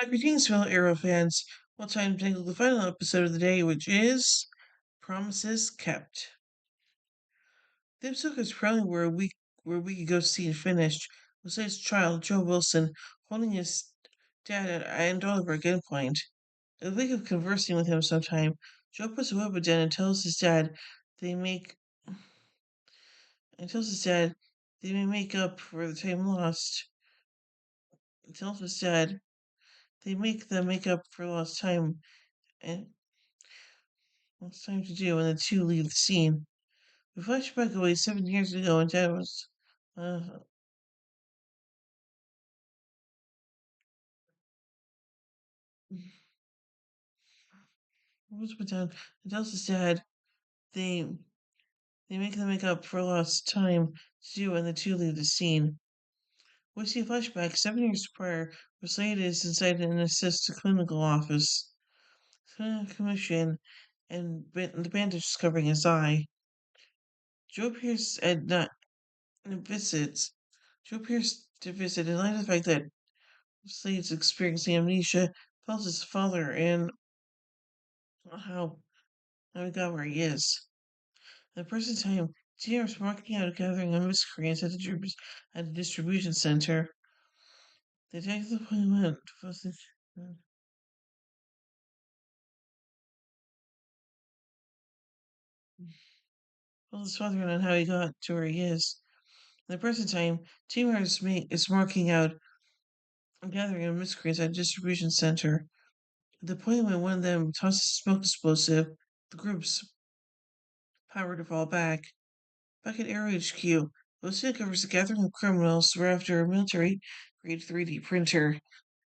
Hi, greetings, fellow Arrow fans. Well, time to tackle the final episode of the day, which is Promises Kept. The episode is probably where we could go see it finished with his child, Joe Wilson, holding his dad and Oliver at gunpoint. In the wake of conversing with him sometime, Joe puts the weapon down they make and tells his dad they may make up for the time lost. He tells his dad they make up for lost time and what's time to do, and the two leave the scene. We flash back away 7 years ago, and Dad was. Uh, was put down and tells his dad they they make them make up for lost time to do, and the two leave the scene. We see a flashback 7 years prior, where Slade is inside an assist clinical office. Commission, and the bandage is covering his eye. Joe appears at not visits. Joe appears to visit in light of the fact that Slade's experiencing amnesia, tells his father, and how he got where he is. At the present time, Tina is walking out a gathering of miscreants at the distribution center. They take the appointment for the told his father on how he got to where he is. At the present time, is marking out a gathering of miscreants at a distribution center. At the point when one of them tosses a smoke explosive, the group's power to fall back. Back at Aero HQ, Lucia covers a gathering of criminals who are after a military grade 3D printer.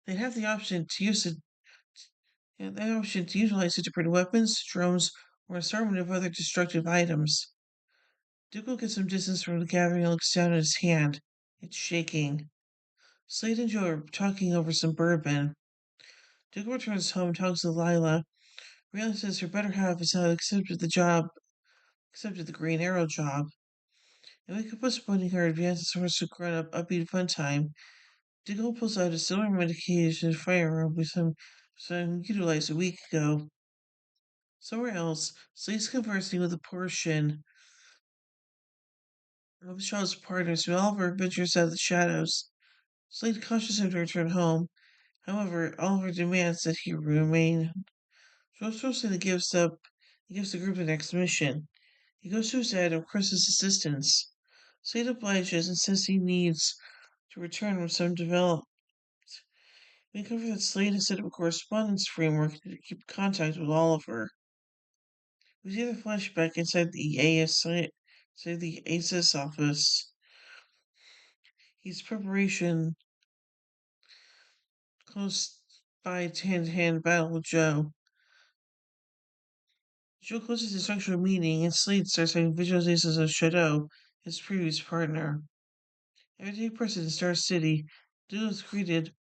They'd have the option to use it the option to utilize it to print weapons, drones, or an assortment of other destructive items. Dougal gets some distance from the gathering and looks down at his hand. It's shaking. Slade and Joe are talking over some bourbon. Dougal returns home and talks to Lila, realizes her better half has not accepted the Green Arrow job. And we could postponing her advances towards a grown up, upbeat fun time. Dougal pulls out a silver medication firearm with some utilized a week ago. Somewhere else, Slade's conversing with a portion of the show's partners who Oliver ventures out of the shadows. Slade cautions him to return home. However, Oliver demands that he remain. Joe gives the group the next mission. He goes to his dad and requests his assistance. Slade obliges and says he needs to return with some development. We cover that Slade has set up a correspondence framework to keep contact with Oliver. We see the flashback inside the ASIS office. He's preparation close by hand-to-hand battle with Joe. Joe closes his structural meeting and Slade starts having visualizations of Shadow, his previous partner. Every day person in Star City, Diggle is greeted.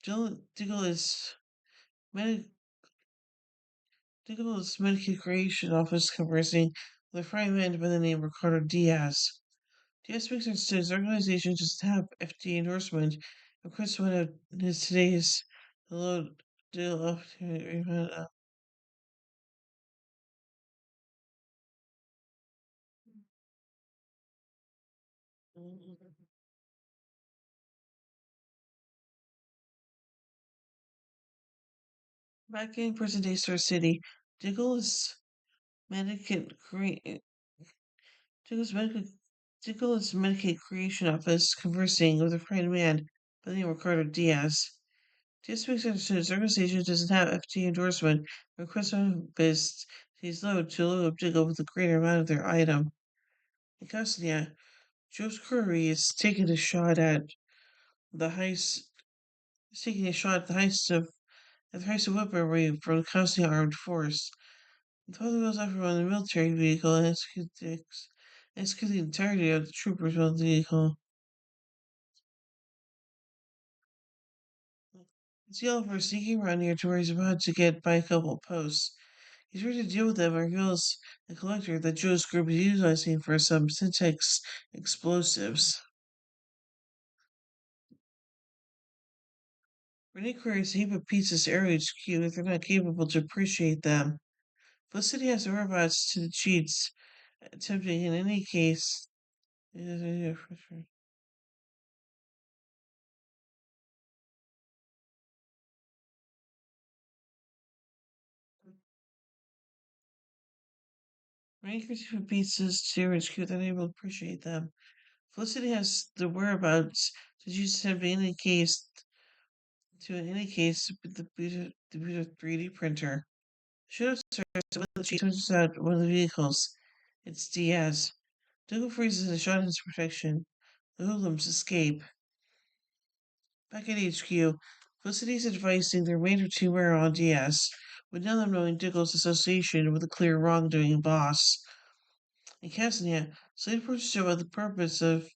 Diggle is Medi- Diggle's Medicaid Creation Office conversing with a frying man by the name of Ricardo Diaz. Diaz makes it his organization doesn't have FDA endorsement, and Chris one of his today's hello deal of back in present day Star City, Diggle's Medicaid cre- Diggle's Medicaid Diggle's Medicaid Creation Office conversing with a friend man by the name of Ricardo Diaz. Diaz makes it his organization doesn't have FDA endorsement, and requests on best he's low to load up Diggle with a greater amount of their item. In Castilla, Joe's Curry is taking a shot at the heist. Is taking a shot at the heist of weaponry from the Castilla armed force. The father goes after one of the military vehicle and executes the entirety of the troopers on the vehicle. It's Oliver sneaking around here to where he's about to get by a couple of posts. He's ready to deal with them and reveals the collector that Joe's group is utilizing for some syntax explosives. Renee queries a heap of pizzas to Area HQ if they're not capable to appreciate them. Felicity has the whereabouts to the cheats, attempting in any case. Renee queries a heap of pizzas to Area HQ if they're not able to appreciate them. Felicity has the whereabouts to cheats, attempting in any case with the Buddha 3D printer. Shadow starts when the cheat turns out one of the vehicles. It's Diaz. Dougal freezes and shot his protection. The hoodlums escape. Back at HQ, Felicity is advising the remainder team wear on Diaz, with none of them knowing Dougal's association with the clear wrongdoing boss. In Casania, Slade approaches her about the purpose of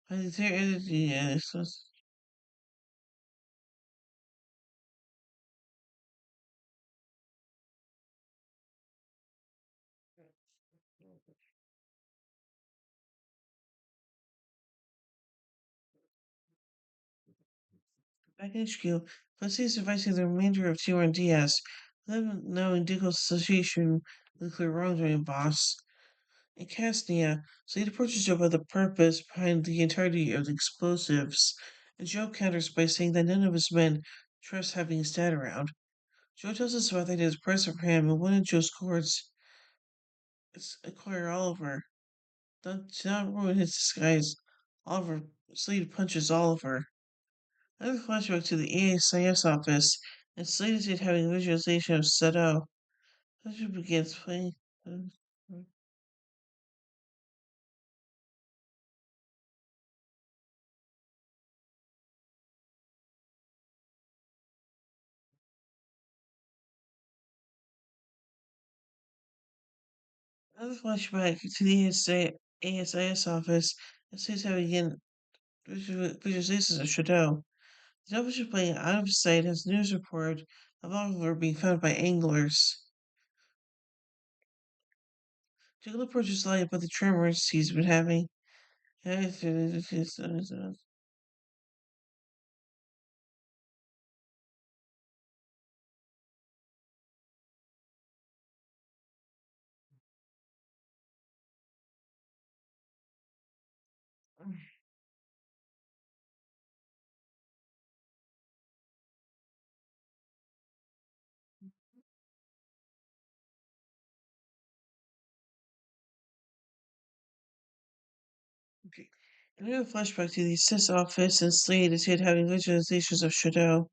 their entity. Back in HQ, Felicity is advising the remainder of T1 Diaz, them knowing Dougal's association with the clear wrongdoing boss. In Casnia, Slade approaches Joe about the purpose behind the entirety of the explosives, and Joe counters by saying that none of his men trust having his dad around. Joe tells us about that he has a present for him, and one of Joe's courts is acquire Oliver. To not ruin his disguise, Oliver Slade punches Oliver. Another flashback to the ASIS office, and Slade is having a visualization of Sado. Sado begins playing. Another flashback to the ASIS office, and Slade's having again visualizations of Shadow. The television playing out of sight has news report of Oliver being found by anglers. Jiggler approaches Light about the tremors he's been having. Okay. Another flashback to the assist office, and Slade is here having visualizations of Shadow.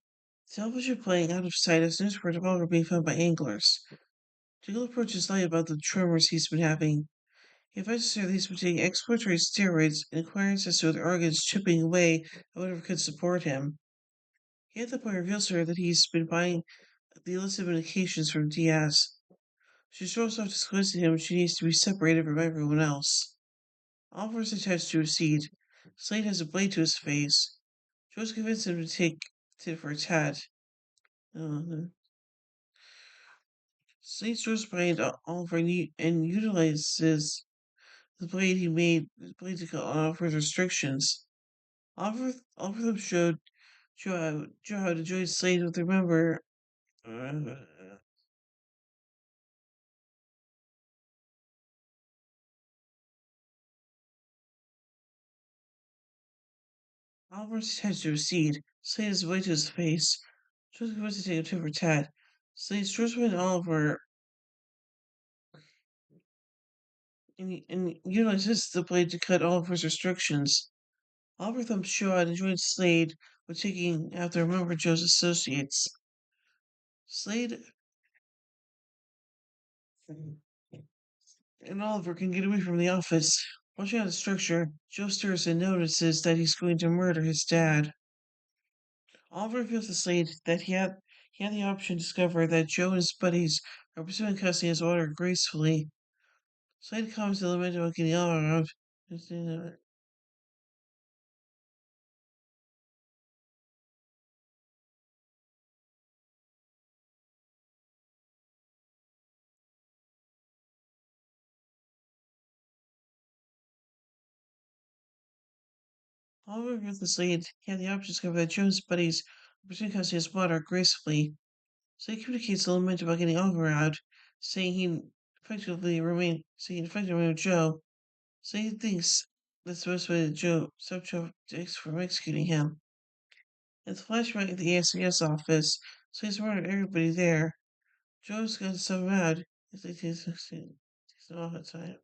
Television playing out of sight as news report of Oliver being found by anglers. Jiggler approaches Light about the tremors he's been having. He advises her that he's been taking exploratory steroids and inquires as to whether organs chipping away at whatever could support him. He at the point reveals to her that he's been buying the illicit medications from Diaz. She throws off disclosing to him she needs to be separated from everyone else. Oliver is attached to a seat. Slade has a blade to his face. Joe's convinced him to take tit for tat. Uh, Slade throws behind Oliver and utilizes the blade he made the blade to cut off his restrictions. Oliver showed Joe how to join Slade with remember. Uh, Oliver's attached to a seat. Slade has a blade to his face. Joe's convinced to take a tit for tat. Slade throws behind Oliver and utilizes the blade to cut Oliver's restrictions. Oliver thumps Shaw and joins Slade with taking out the remember Joe's associates. Slade and Oliver can get away from the office. Watching out the structure, Joe stirs and notices that he's going to murder his dad. Oliver reveals to Slade that he had the option to discover that Joe and his buddies are pursuing custody his daughter gracefully. Slade comments to lament about getting all around. Oliver reveals to Slade he had the option to discover that Joe and his buddies Pursuing Cassius water gracefully, so he communicates a lament about getting Oliver out, saying he effectively removed Joe, so he thinks that's the best way to stop Joe Dix from executing him. It's a flashback at the ASCS office, so he's murdered everybody there. Joe's got so mad, he's like, takes off at time.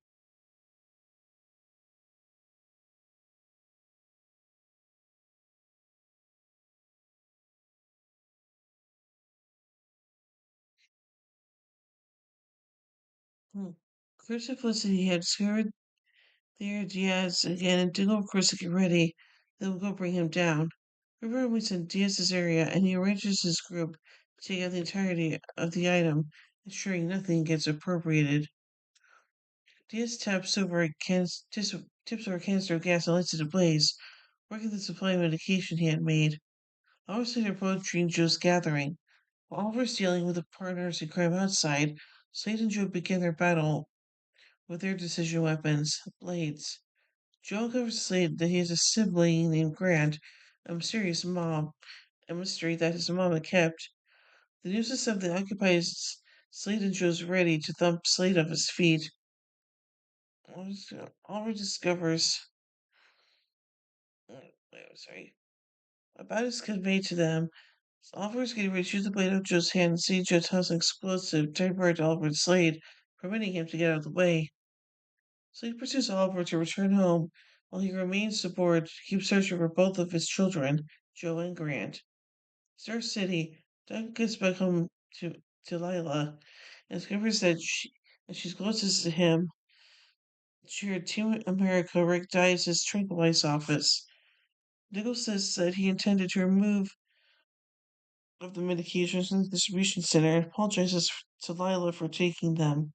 Hmm. Chris and Felicity had discovered their Diaz again and told Chris to get ready. They will go bring him down. River meets in Diaz's area and he arranges his group to take out the entirety of the item, ensuring nothing gets appropriated. Diaz tips over a canister of gas and lights it ablaze, working the supply of medication he had made. Obviously, they're approaching Joe's gathering. While Oliver's dealing with the partners in crime outside, Slade and Joe begin their battle with their decision weapons, blades. Joe uncovers Slade that he has a sibling named Grant, a mysterious mom, a mystery that his mom had kept. The news of something occupies Slade and Joe's ready to thump Slade off his feet. Oliver discovers. Sorry. About is conveyed to them. Oliver is getting ready to shoot the blade out of Joe's hand and see Joe toss an explosive temporary to Oliver and Slade, permitting him to get out of the way. Slade pursues Oliver to return home, while he remains aboard to keep searching for both of his children, Joe and Grant. Star City, Doug gets back home to Lila and discovers that she's closest to him. She heard Team America Rick Dias' tranquilize office. Nichols says that he intended to remove of the medications in the distribution center and apologizes to Lila for taking them.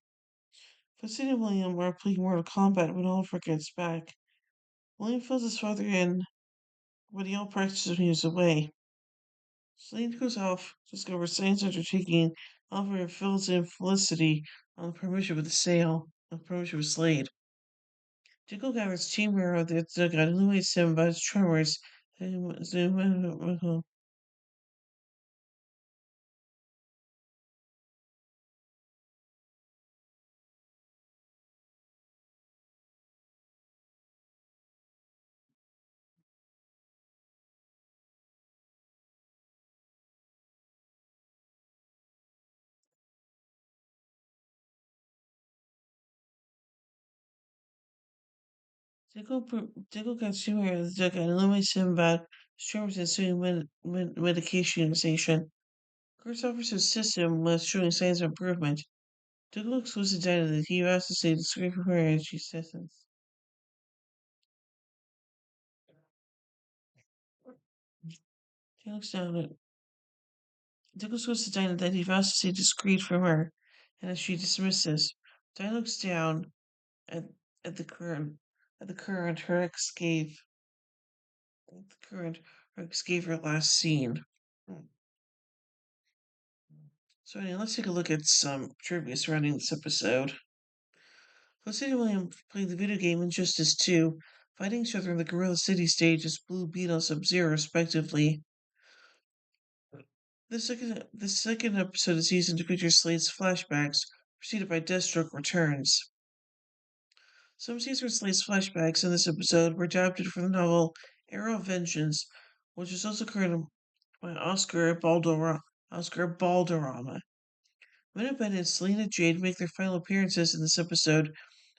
Felicity and William are playing Mortal Kombat when Oliver gets back. William fills his father in, but he all practices when he was away. Slade goes off, discovers signs after taking Oliver and fills in Felicity on the permission with the sale, on the permission with Slade. Diggle gathers Team Hero that Doug illuminates him about his tremors. Diggle gets Team Hero that Doug illuminates him about his tremors and ensuing medication utilization. Chris offers to assist him with showing signs of improvement. Diggle excludes the data that he has to say to scream for her and she says this. He looks down at Dickles goes to Dinah that he vows to stay discreet from her, and as she dismisses, Dinah looks down at, at the current her ex gave her last scene. So anyway, let's take a look at some trivia surrounding this episode. Felicity and William played the video game Injustice 2, fighting each other in the Gorilla City stage as Blue Beetle and Sub-Zero, respectively. The second episode is used to feature Slade's flashbacks, preceded by Deathstroke returns. Some scenes from Slade's flashbacks in this episode were adapted from the novel Arrow of Vengeance, which is also created by Oscar Balderrama. Minute and Selena Jade make their final appearances in this episode,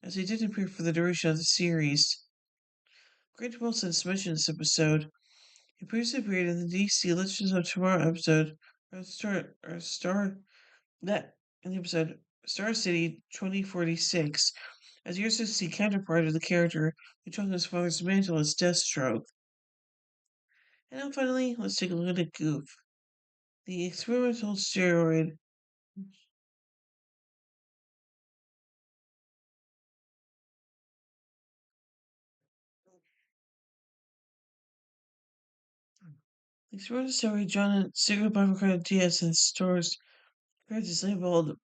as they didn't appear for the duration of the series. Grant Wilson's mentioned in this episode. He previously appeared in the DC Legends of Tomorrow episode, in the episode Star City 2046, as your 60 counterpart of the character who took his father's mantle as Deathstroke. And now finally, let's take a look at Goof, the experimental steroid. The experimental steroid John and cigarette bifurcated DS in stores compared is labeled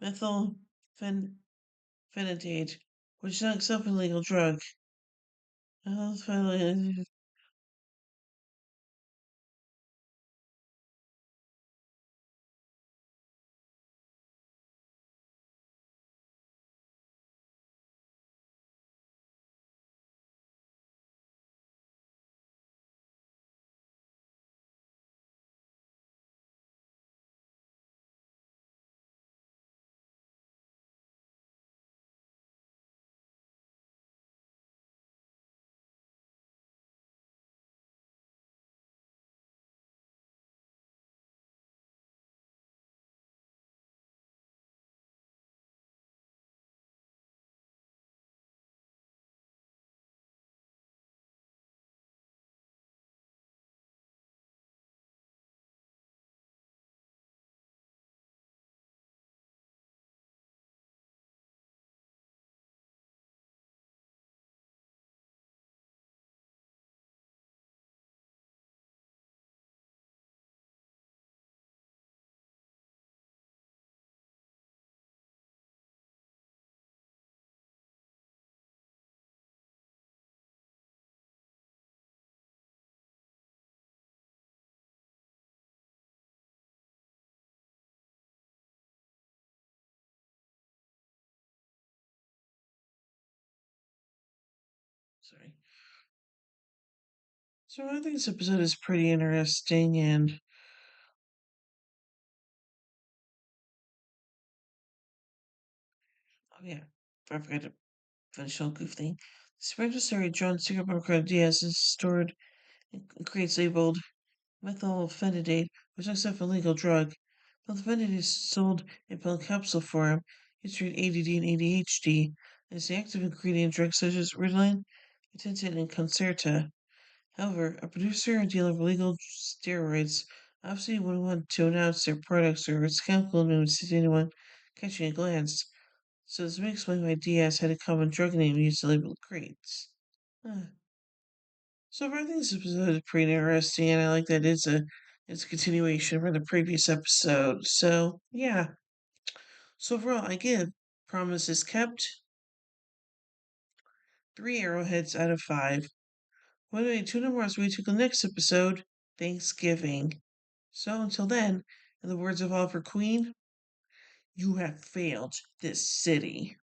methylphenidate, which is not itself an illegal drug. Sorry. So I think this episode is pretty interesting, and oh yeah, I forgot to finish all goof thing. Spectre story John Singapore Diaz is stored and creates labeled methylphenidate, which looks like a legal drug. Methylphenidate is sold in pill capsule form. Used to treat ADD and ADHD. And is the active ingredient in drugs such as Ritalin, Attention, and Concerta. However, a producer or dealer of illegal steroids obviously wouldn't want to announce their products or its chemical names to anyone catching a glance. So this may explain why Diaz had a common drug name used to label crates. Huh. So far, I think this episode is pretty interesting, and I like that it's a continuation from the previous episode. So yeah. So overall, I give Promises Kept 3 arrowheads out of 5. Anyway, tune in as we took the next episode, Thanksgiving. So until then, in the words of Oliver Queen, you have failed this city.